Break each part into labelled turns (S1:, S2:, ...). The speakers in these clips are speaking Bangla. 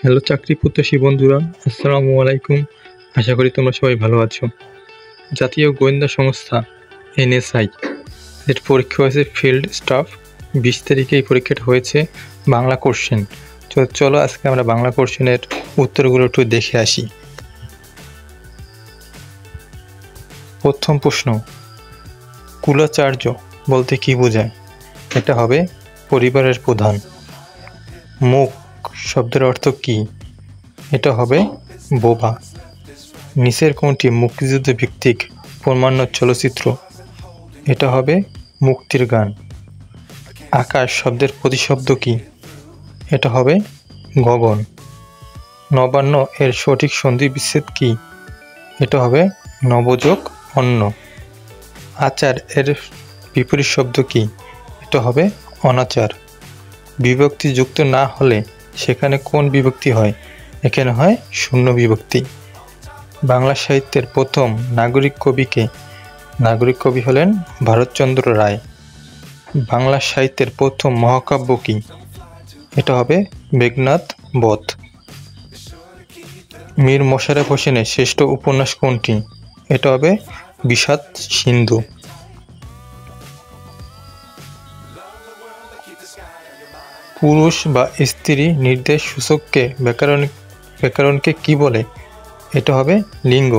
S1: হ্যালো চাকরি প্রত্যাশী বন্ধুরা, আসসালামু আলাইকুম। আশা করি তোমরা সবাই ভালো আছো। জাতীয় গোয়েন্দা সংস্থা এনএসআই এর পরীক্ষা হয়েছে ফিল্ড স্টাফ। 20 তারিখে এই পরীক্ষাটা হয়েছে। বাংলা কোশ্চেন। চলো আজকে আমরা বাংলা কোশ্চেনের উত্তরগুলো একটু দেখে আসি। প্রথম প্রশ্ন, কুলাচার্য বলতে কি বোঝায়? এটা হবে পরিবারের প্রধান। মুখ শব্দের অর্থ কি? এটা হবে বোবা। নিচের কোনটি মুক্তিযুদ্ধ ভিত্তিক প্রামাণ্য চলচ্চিত্র? এটা হবে মুক্তির গান। আকাশ শব্দের প্রতিশব্দ কি? এটা হবে গগন। নবান্ন এর সঠিক সন্ধি বিচ্ছেদ কি? এটা হবে নবযোগ অন্ন। আচার এর বিপরীত শব্দ কি? এটা হবে অনাচার। বিভক্তি যুক্ত না হলে সেখানে কোন বিভক্তি হয়? এখানে হয় শূন্য বিভক্তি। বাংলা সাহিত্যের প্রথম নাগরিক কবি কে? নাগরিক কবি হলেন ভারতচন্দ্র রায়। বাংলা সাহিত্যের প্রথম মহাকাব্য কি? এটা হবে মেঘনাদ বধ। মীর মশাররফ হোসেনের শ্রেষ্ঠ উপন্যাস কোনটি? এটা হবে বিষাদ সিন্ধু। পুরুষ বা স্ত্রী নির্দেশ সূচককে ব্যাকরণকে কি বলে? এটা হবে লিঙ্গ।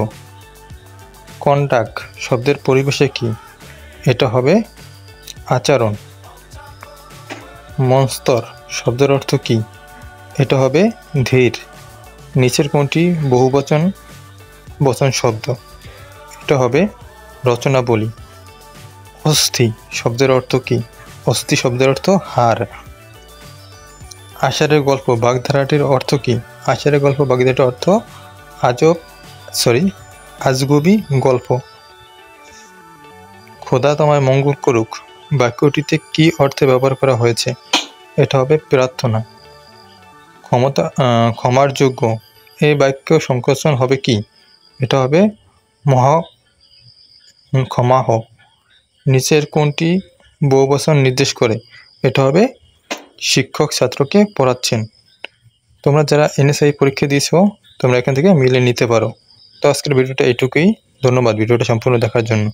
S1: কন্ডাক শব্দের পরিভাষা কি? এটা হবে আচরণ। মনস্তর শব্দের অর্থ কি? এটা হবে ধীর। নিচের কোনটি বহুবচন শব্দ? এটা হবে রচনাবলী। অস্থি শব্দের অর্থ কি? অস্থি শব্দের অর্থ হাড়। আষাঢ়ের গল্প বাগধারাটির অর্থ কি? আষাঢ়ের গল্প বাগধারাটির অর্থ আজগুবি গল্প। খোদা তোমায় মঙ্গল করুক বাক্যটিতে কি অর্থে ব্যবহার করা হয়েছে? এটা হবে প্রার্থনা। ক্ষমার যোগ্য এই বাক্য সংকোচন হবে কি? এটা হবে ক্ষমাহ। নিচের কোনটি বহুবচন নির্দেশ করে? এটা হবে শিক্ষক ছাত্রকে পড়াচ্ছেন। তোমরা যারা এনএসআই পরীক্ষা দিয়েছো তোমরা এখান থেকে মিলে নিতে পারো। তো আজকের ভিডিওটা এইটুকুই। ধন্যবাদ ভিডিওটা সম্পূর্ণ দেখার জন্য।